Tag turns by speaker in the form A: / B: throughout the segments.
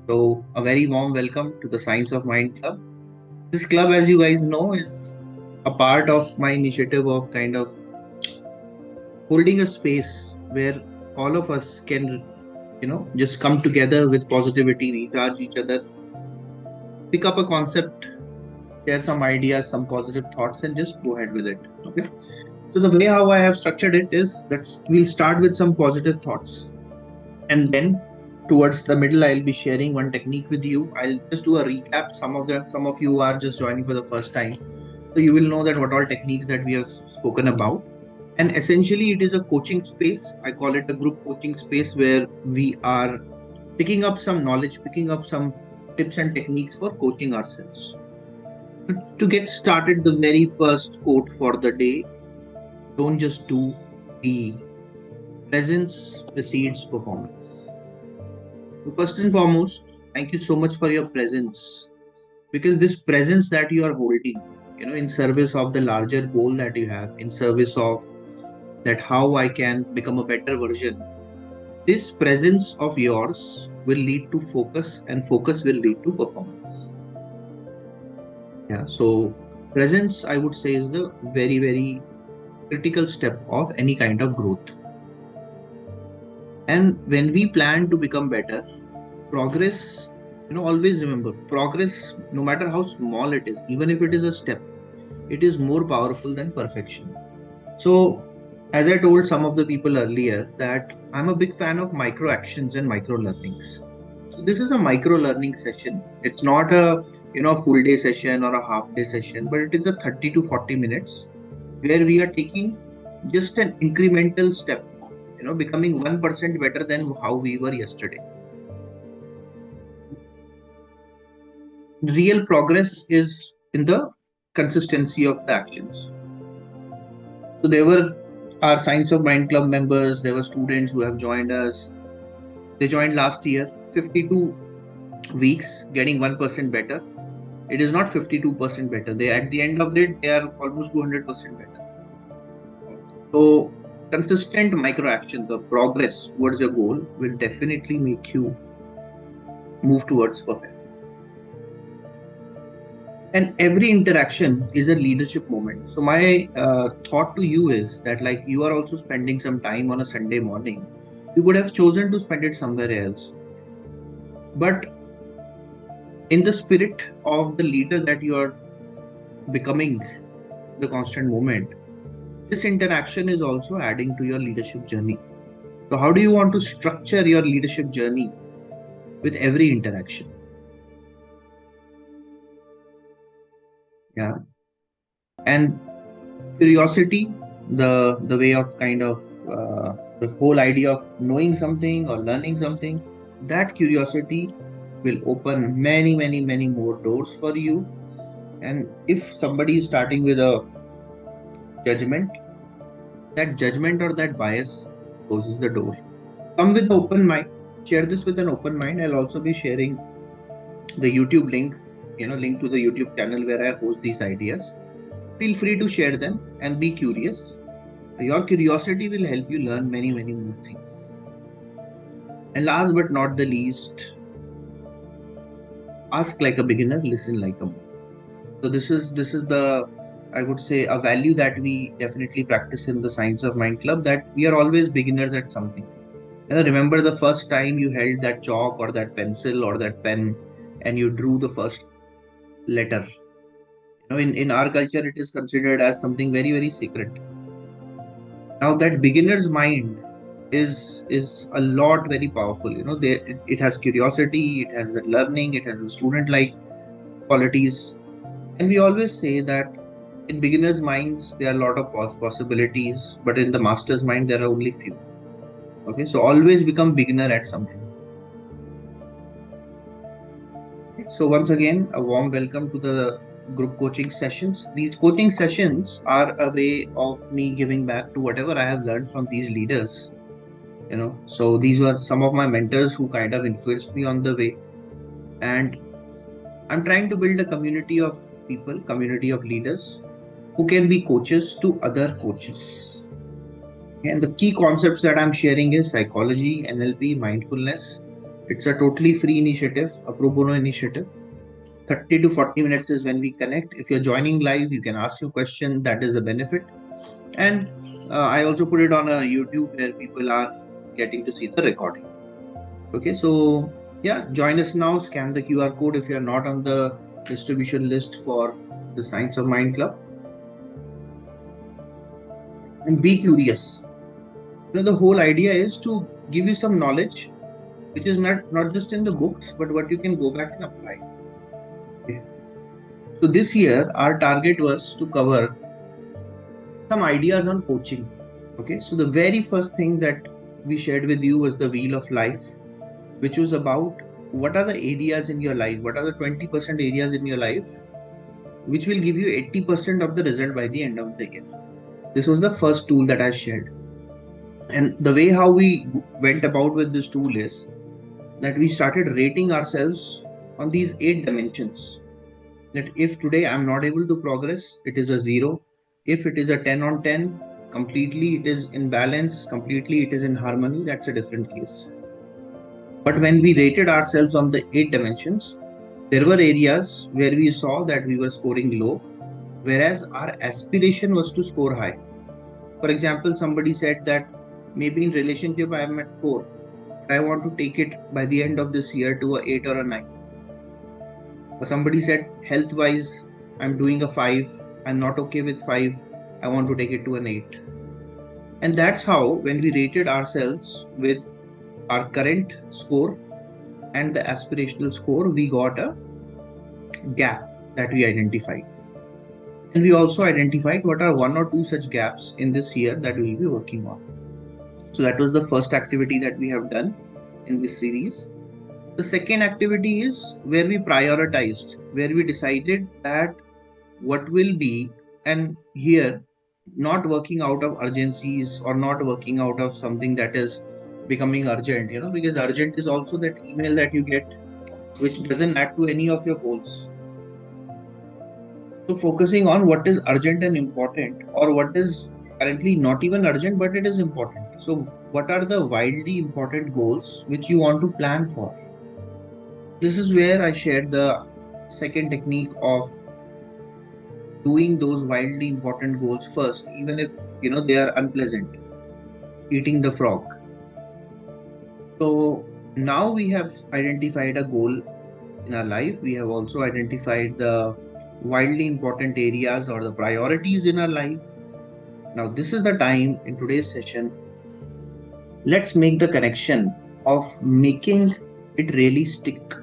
A: So, a very warm welcome to the Science of Mind Club. This club, as you guys know, is a part of my initiative of kind of holding a space where all of us can, just come together with positivity, recharge each other, pick up a concept, share some ideas, some positive thoughts, and just go ahead with it. Okay. So, the way how I have structured it is that we'll start with some positive thoughts, and then towards the middle I'll be sharing one technique with you. I'll just do a recap. Some of you are just joining for the first time, so you will know that what all techniques that we have spoken about. And essentially it is a coaching space. I call it a group coaching space where we are picking up some knowledge, picking up some tips and techniques for coaching ourselves. To get started, the very first quote for the day: don't just do, be. Presence precedes performance. So first and foremost, thank you so much for your presence, because this presence that you are holding, in service of the larger goal that you have, in service of that how I can become a better version, this presence of yours will lead to focus, and focus will lead to performance. Yeah. So presence, I would say, is the very, very critical step of any kind of growth. And when we plan to become better, progress, always remember, progress, no matter how small it is, even if it is a step, it is more powerful than perfection. So, as I told some of the people earlier, that I'm a big fan of micro actions and micro learnings. So this is a micro learning session. It's not a full day session or a half day session, but it is a 30 to 40 minutes where we are taking just an incremental step, becoming 1% better than how we were yesterday. Real progress is in the consistency of the actions. So there were our Science of Mind Club members, there were students who have joined us. They joined last year, 52 weeks, getting 1% better. It is not 52% better. They at the end of it, they are almost 200% better. So consistent micro action, the progress towards your goal will definitely make you move towards perfection. And every interaction is a leadership moment. So my thought to you is that, like, you are also spending some time on a Sunday morning, you would have chosen to spend it somewhere else, but in the spirit of the leader that you are becoming, the constant moment, this interaction is also adding to your leadership journey. So how do you want to structure your leadership journey? With every interaction. Yeah. And curiosity, the way of kind of the whole idea of knowing something or learning something, that curiosity will open many, many, many more doors for you. And if somebody is starting with a judgment, that judgment or that bias closes the door. Come with open mind, share this with an open mind. I'll also be sharing the YouTube link, link to the YouTube channel where I host these ideas. Feel free to share them and be curious. Your curiosity will help you learn many, many more things. And last but not the least, ask like a beginner, listen like a monk. So this is the, I would say, a value that we definitely practice in the Science of Mind Club, that we are always beginners at something. Remember the first time you held that chalk or that pencil or that pen and you drew the first letter. In our culture, it is considered as something very, very secret. Now that beginner's mind is a lot very powerful. It has curiosity, it has that learning, it has the student like qualities. And we always say that in beginners' minds there are a lot of possibilities, but in the master's mind there are only few. Okay, so always become beginner at something. So once again, a warm welcome to the group coaching sessions. These coaching sessions are a way of me giving back to whatever I have learned from these leaders. So these were some of my mentors who kind of influenced me on the way. And I'm trying to build a community of people, community of leaders who can be coaches to other coaches. And the key concepts that I'm sharing is psychology, NLP, mindfulness, It's a totally free initiative, a pro bono initiative. 30 to 40 minutes is when we connect. If you're joining live, you can ask your question. That is the benefit. And I also put it on a YouTube where people are getting to see the recording. Okay, so yeah, join us now. Scan the QR code if you're not on the distribution list for the Science of Mind Club. And be curious. The whole idea is to give you some knowledge which is not just in the books, but what you can go back and apply. Okay. So this year, our target was to cover some ideas on coaching. Okay, so the very first thing that we shared with you was the wheel of life, which was about what are the areas in your life, what are the 20% areas in your life, which will give you 80% of the result by the end of the year. This was the first tool that I shared. And the way how we went about with this tool is that we started rating ourselves on these 8 dimensions. That if today I'm not able to progress, it is a 0. If it is a 10 on 10, completely it is in balance, completely it is in harmony, that's a different case. But when we rated ourselves on the 8 dimensions, there were areas where we saw that we were scoring low, whereas our aspiration was to score high. For example, somebody said that maybe in relationship I am at 4, but I want to take it by the end of this year to a 8 or a 9. Or somebody said health wise I'm doing a 5, I'm not okay with 5, I want to take it to an 8. And that's how when we rated ourselves with our current score and the aspirational score, we got a gap that we identified. And we also identified what are 1 or 2 such gaps in this year that we will be working on. So that was the first activity that we have done in this series. The second activity is where we prioritized, where we decided that what will be, and here, not working out of urgencies or not working out of something that is becoming urgent, because urgent is also that email that you get which doesn't add to any of your goals. So focusing on what is urgent and important, or what is currently not even urgent but it is important. So what are the wildly important goals which you want to plan for? This is where I shared the second technique of doing those wildly important goals first, even if they are unpleasant. Eating the frog. So now we have identified a goal in our life. We have also identified the wildly important areas or the priorities in our life. Now this is the time in today's session. Let's make the connection of making it really stick.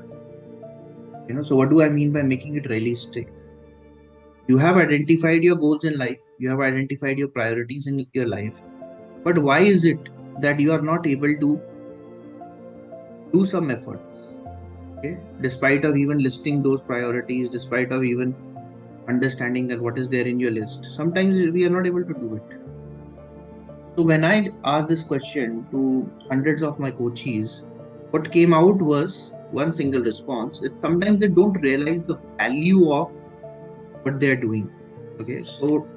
A: So what do I mean by making it really stick? You have identified your goals in life. You have identified your priorities in your life. But why is it that you are not able to do some effort? Okay? Despite of even listing those priorities, despite of even understanding that what is there in your list, sometimes we are not able to do it. So when I asked this question to hundreds of my coaches, what came out was one single response. That sometimes they don't realize the value of what they're doing. Okay, so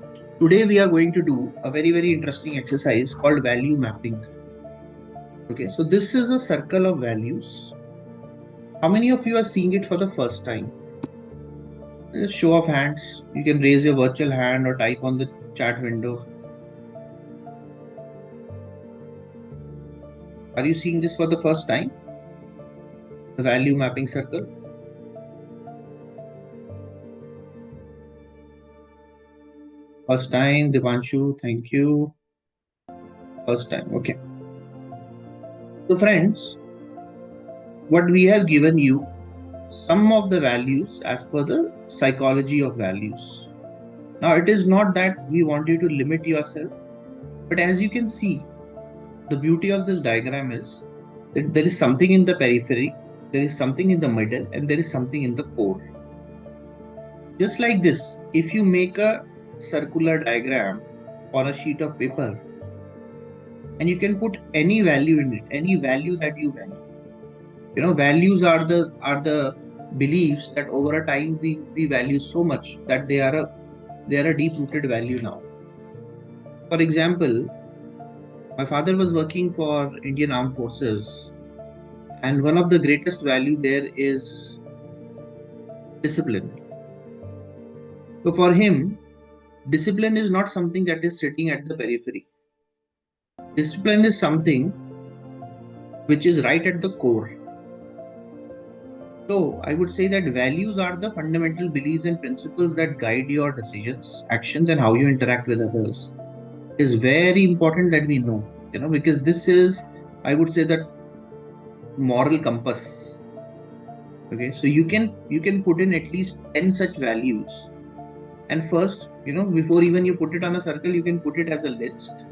A: today we are going to do a very, very interesting exercise called value mapping. Okay, so this is a circle of values. How many of you are seeing it for the first time? Just show of hands. You can raise your virtual hand or type on the chat window. Are you seeing this for the first time? The value mapping circle. First time, Divanshu, thank you. First time, okay. So friends, what we have given you, some of the values as per the psychology of values. Now it is not that we want you to limit yourself, but as you can see, the beauty of this diagram is that there is something in the periphery, there is something in the middle, and there is something in the core. Just like this, if you make a circular diagram on a sheet of paper, and you can put any value in it, any value that you value. Values are the beliefs that over a time we value so much that they are a deep rooted value now. For example, my father was working for Indian Armed Forces, And one of the greatest value there is discipline. So for him, discipline is not something that is sitting at the periphery. Discipline is something which is right at the core. So I would say that values are the fundamental beliefs and principles that guide your decisions, actions, and how you interact with others. It is very important that we know, because this is, I would say, that moral compass. Okay, so you can put in at least 10 such values. And first, before even you put it on a circle, you can put it as a list.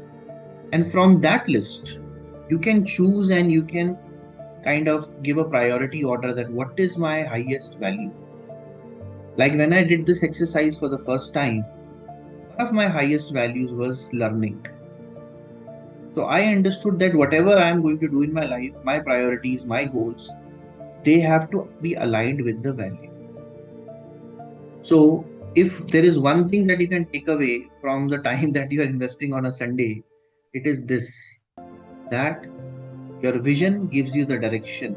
A: And from that list, you can choose and you can kind of give a priority order that what is my highest value. Like when I did this exercise for the first time, one of my highest values was learning. So I understood that whatever I am going to do in my life, my priorities, my goals, they have to be aligned with the value. So if there is one thing that you can take away from the time that you are investing on a Sunday, it is this, that your vision gives you the direction,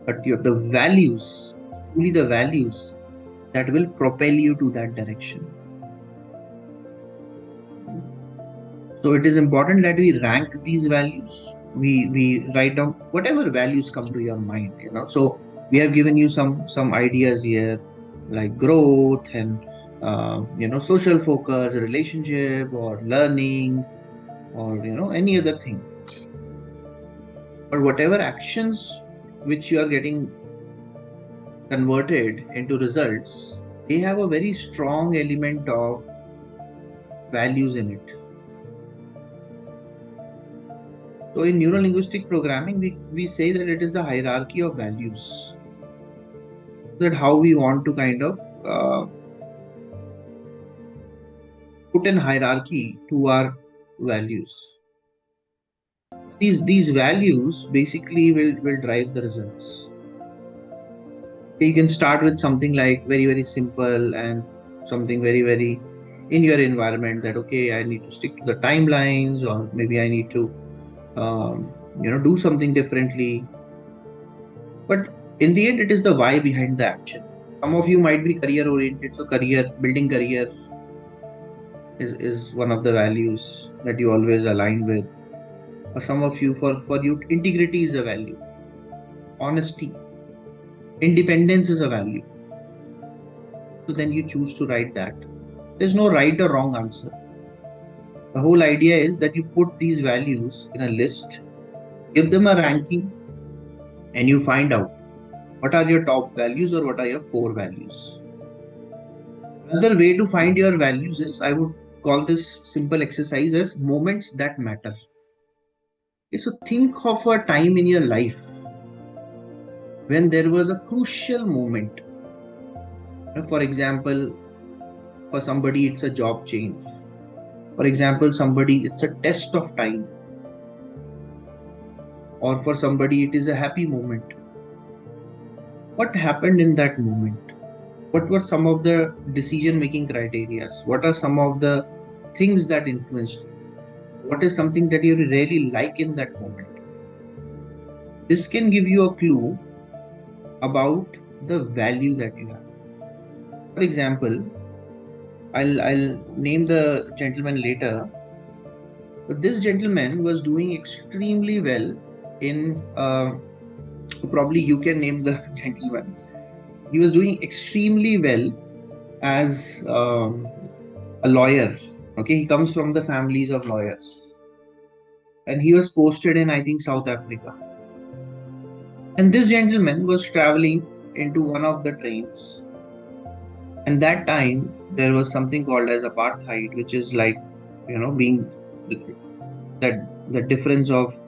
A: but the values, truly the values that will propel you to that direction. So it is important that we rank these values. We write down whatever values come to your mind. So we have given you some ideas here, like growth and social focus, relationship, or learning, or any other thing. But whatever actions which you are getting converted into results, they have a very strong element of values in it. So in neuro-linguistic programming, we say that it is the hierarchy of values. That how we want to kind of put in hierarchy to our values. These values basically will drive the results. You can start with something like very, very simple and something very, very in your environment, that okay, I need to stick to the timelines, or maybe I need to do something differently. But in the end, it is the why behind the action. Some of you might be career oriented, so building career is one of the values that you always align with. Or some of you, for you, integrity is a value, honesty, independence is a value. So then you choose to write that. There's no right or wrong answer. The whole idea is that you put these values in a list, give them a ranking, and you find out what are your top values or what are your core values. Another way to find your values is, I would call this simple exercise as moments that matter. Okay, so think of a time in your life when there was a crucial moment. For example, for somebody it's a job change. For example, somebody it's a test of time. Or for somebody it is a happy moment. What happened in that moment? What were some of the decision making criteria? What are some of the things that influenced you? What is something that you really like in that moment? This can give you a clue about the value that you have. For example, I'll name the gentleman later. But this gentleman was doing extremely well in probably you can name the gentleman. He was doing extremely well as a lawyer. Okay, he comes from the families of lawyers, and he was posted in, I think, South Africa. And this gentleman was traveling into one of the trains, and that time there was something called as apartheid, which is like being that the difference of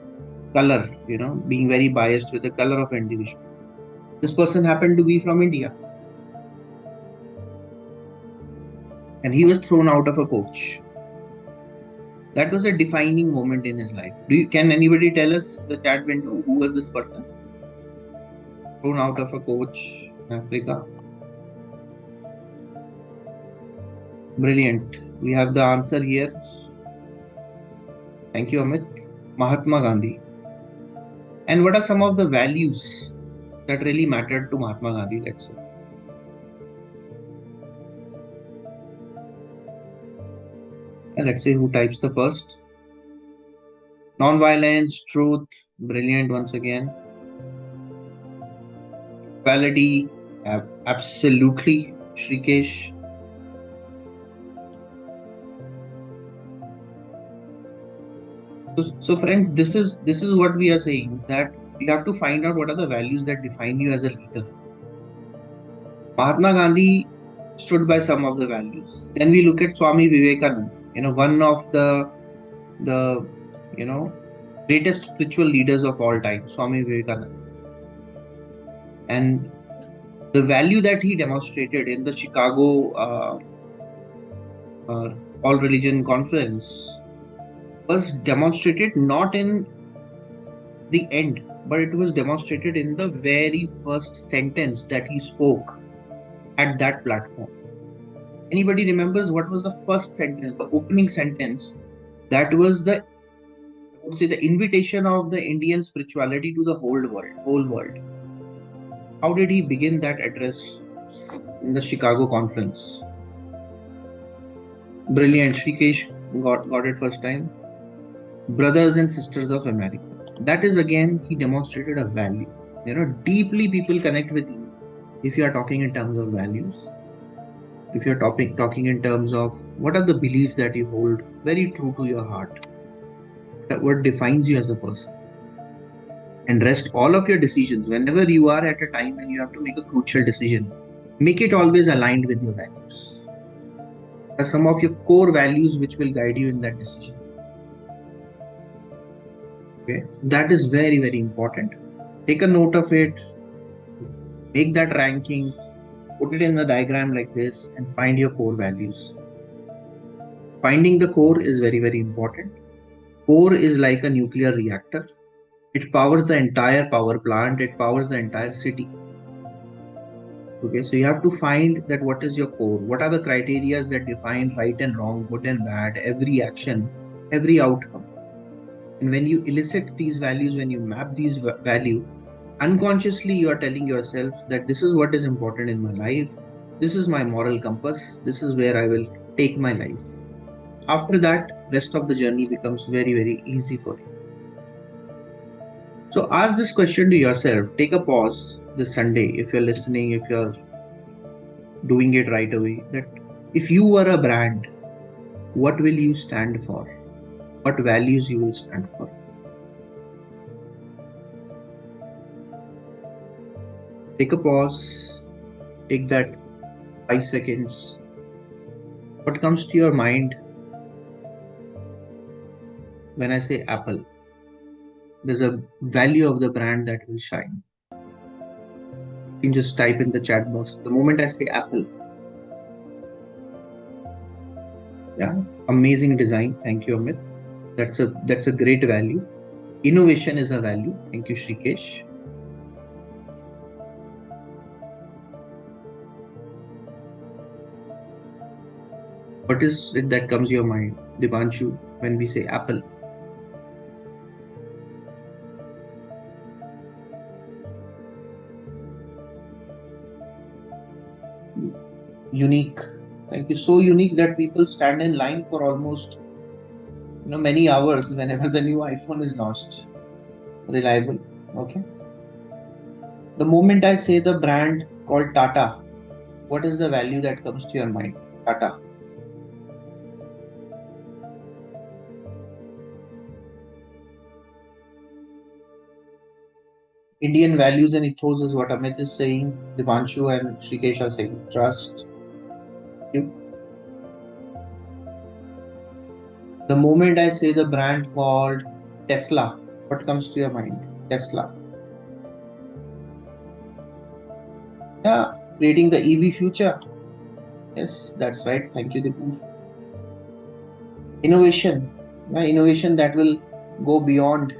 A: color, being very biased with the color of individual. This person happened to be from India, and he was thrown out of a coach. That was a defining moment in his life. Can anybody tell us, the chat window, who was this person? Thrown out of a coach in Africa. Brilliant. We have the answer here. Thank you, Amit. Mahatma Gandhi. And what are some of the values that really mattered to Mahatma Gandhi, let's say? And let's say who types the first. Non-violence, truth, brilliant once again. Equality, absolutely, Shrikesh. So friends, this is what we are saying, that you have to find out what are the values that define you as a leader. Mahatma Gandhi stood by some of the values. Then we look at Swami Vivekananda, one of the you know greatest spiritual leaders of all time, Swami Vivekananda. And the value that he demonstrated in the Chicago uh, All Religion Conference was demonstrated not in the end, but it was demonstrated in the very first sentence that he spoke at that platform. Anybody remembers what was the first sentence, the opening sentence? That was I would say, the invitation of the Indian spirituality to the whole world. How did he begin that address in the Chicago conference? Brilliant. Shrikesh got it first time. Brothers and sisters of America. That is, again, he demonstrated a value. Deeply people connect with you if you are talking in terms of values. If you're talking in terms of what are the beliefs that you hold very true to your heart, that what defines you as a person. And rest all of your decisions, whenever you are at a time when you have to make a crucial decision, make it always aligned with your values. There are some of your core values which will guide you in that decision. Okay, that is very, very important. Take a note of it, make that ranking, put it in the diagram like this, and find your core values. Finding the core is very, very important. Core is like a nuclear reactor. It powers the entire power plant, it powers the entire city. Okay, so you have to find that what is your core, what are the criteria that define right and wrong, good and bad, every action, every outcome. And when you elicit these values, when you map these value, unconsciously you are telling yourself that this is what is important in my life, this is my moral compass, this is where I will take my life. After that, rest of the journey becomes very, very easy for you. So ask this question to yourself. Take a pause this Sunday if you're listening, if you're doing it right away. That if you were a brand, what will you stand for? What values you will stand for? Take a pause. Take that 5 seconds. What comes to your mind when I say Apple? There's a value of the brand that will shine. You can just type in the chat box. The moment I say Apple, yeah, amazing design. Thank you, Amit. That's a great value. Innovation is a value. Thank you, Shrikesh. What is it that comes to your mind, Dipanshu, when we say Apple? Unique. Thank you. So unique that people stand in line for almost many hours whenever the new iPhone is launched. Reliable. Okay. The moment I say the brand called Tata, what is the value that comes to your mind? Tata. Indian values and ethos is what Amit is saying. Dipanshu and Shrikesh are saying trust. You. The moment I say the brand called Tesla, what comes to your mind? Tesla. Yeah, creating the EV future. Yes, that's right. Thank you, Dipanshu. Innovation. Yeah, innovation that will go beyond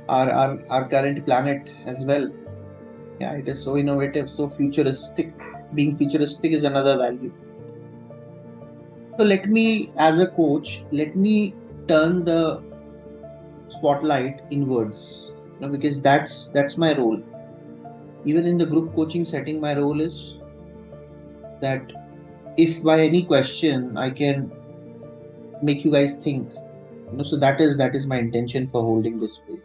A: our current planet as well. Yeah, it is so innovative, so futuristic. Being futuristic is another value. So let me, as a coach, let me turn the spotlight inwards. because that's my role. Even in the group coaching setting, my role is that if by any question I can make you guys think, so that is my intention for holding this space.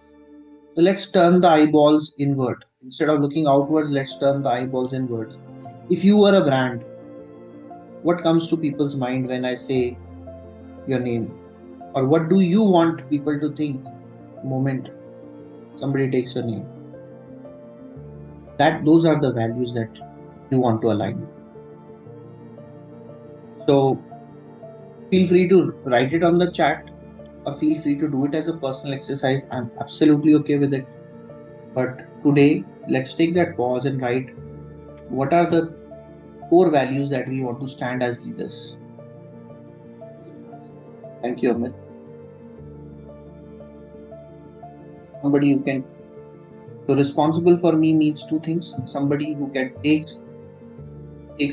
A: So let's turn the eyeballs inward. Instead of looking outwards, let's turn the eyeballs inwards. If you were a brand, what comes to people's mind when I say your name? Or what do you want people to think the moment somebody takes your name? That those are the values that you want to align with. So feel free to write it on the chat or feel free to do it as a personal exercise. I'm absolutely okay with it. But today, let's take that pause and write what are the core values that we want to stand as leaders. Thank you, Amit. Somebody who can. So responsible for me means two things. Somebody who can takes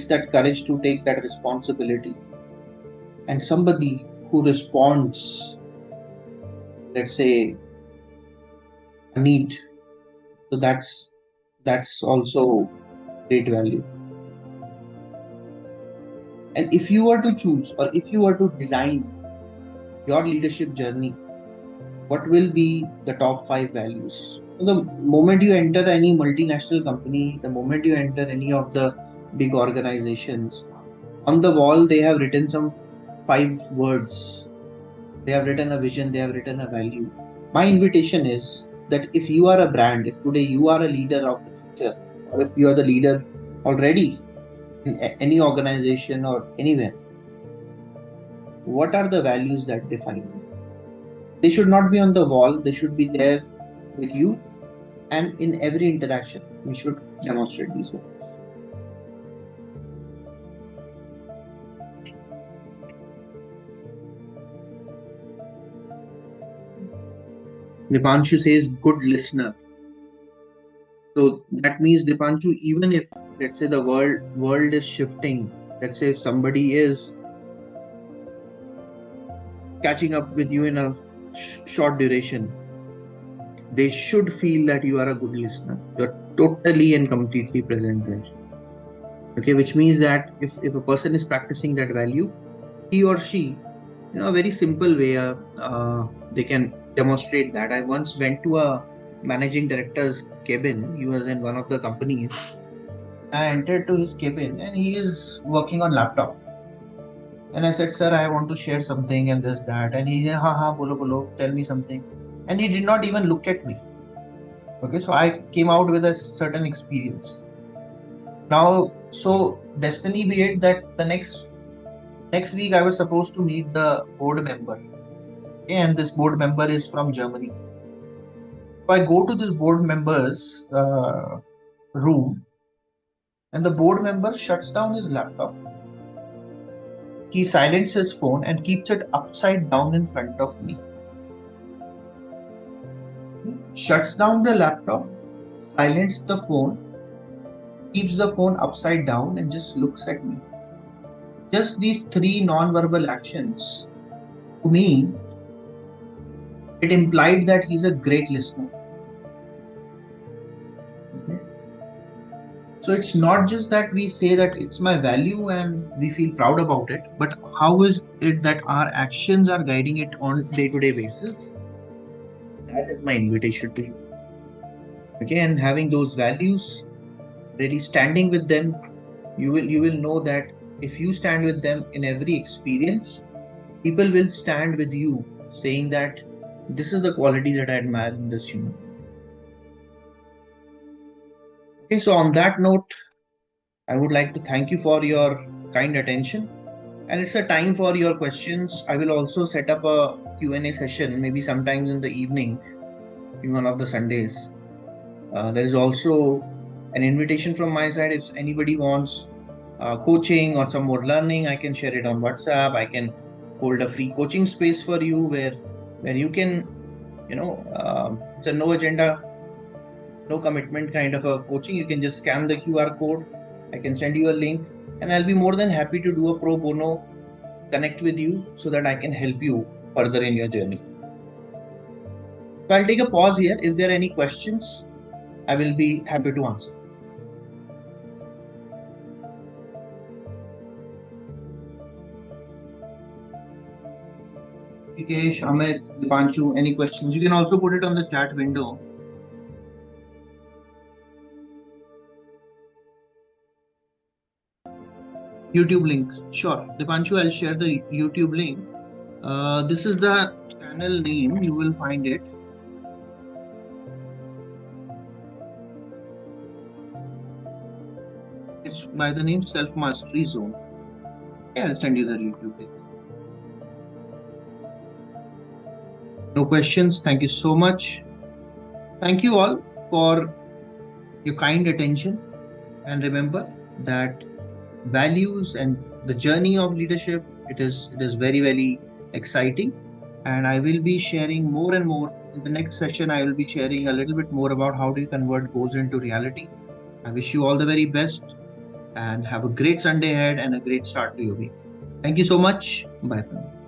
A: that courage to take that responsibility, and somebody who responds, let's say, a need. So that's also great value. And if you were to choose or if you were to design your leadership journey, what will be the top 5 values? The moment you enter any multinational company, the moment you enter any of the big organizations, on the wall they have written some 5 words. They have written a vision, they have written a value. My invitation is that if you are a brand, if today you are a leader of the future, or if you are the leader already in any organization or anywhere, what are the values that define you? They should not be on the wall, they should be there with you, and in every interaction, we should demonstrate these values. Dipanshu says, good listener. So that means, Dipanshu, even if, let's say, the world is shifting, let's say if somebody is catching up with you in a short duration, they should feel that you are a good listener. You're totally and completely present there. Okay, which means that if a person is practicing that value, he or she, a very simple way, they can demonstrate that. I once went to a managing director's cabin. He was in one of the companies. I entered to his cabin and he is working on laptop. And I said, sir, I want to share something and this, that. And he said, ha, bolo, bolo, tell me something. And he did not even look at me. Okay, so I came out with a certain experience. Now, so destiny be it that the next week I was supposed to meet the board member. Okay, and this board member is from Germany. So I go to this board member's room, and the board member shuts down his laptop. He silences his phone and keeps it upside down in front of me. Shuts down the laptop, silences the phone, keeps the phone upside down, and just looks at me. Just these 3 non-verbal actions, to me, it implied that he's a great listener. So it's not just that we say that it's my value and we feel proud about it, but how is it that our actions are guiding it on day-to-day basis? That is my invitation to you. Okay, and having those values, really standing with them, you will know that if you stand with them in every experience, people will stand with you, saying that this is the quality that I admire in this human. Okay, so on that note, I would like to thank you for your kind attention. And it's a time for your questions. I will also set up a Q&A session, maybe sometimes in the evening, in one of the Sundays. There is also an invitation from my side. If anybody wants coaching or some more learning, I can share it on WhatsApp. I can hold a free coaching space for you where you can, it's a no agenda, no commitment kind of a coaching. You can just scan the QR code. I can send you a link, and I'll be more than happy to do a pro bono connect with you so that I can help you further in your journey. So I'll take a pause here. If there are any questions, I will be happy to answer. Rikesh, Amit, Dipanshu, any questions? You can also put it on the chat window. YouTube link. Sure. Dipanshu, I'll share the YouTube link. This is the channel name. You will find it. It's by the name Self Mastery Zone. Yeah, I'll send you the YouTube link. No questions. Thank you so much. Thank you all for your kind attention. And remember that values and the journey of leadership, it is very exciting. And I will be sharing more and more. In the next session, I will be sharing a little bit more about how do you convert goals into reality. I wish you all the very best and have a great Sunday ahead and a great start to your week. Thank you so much. Bye for now.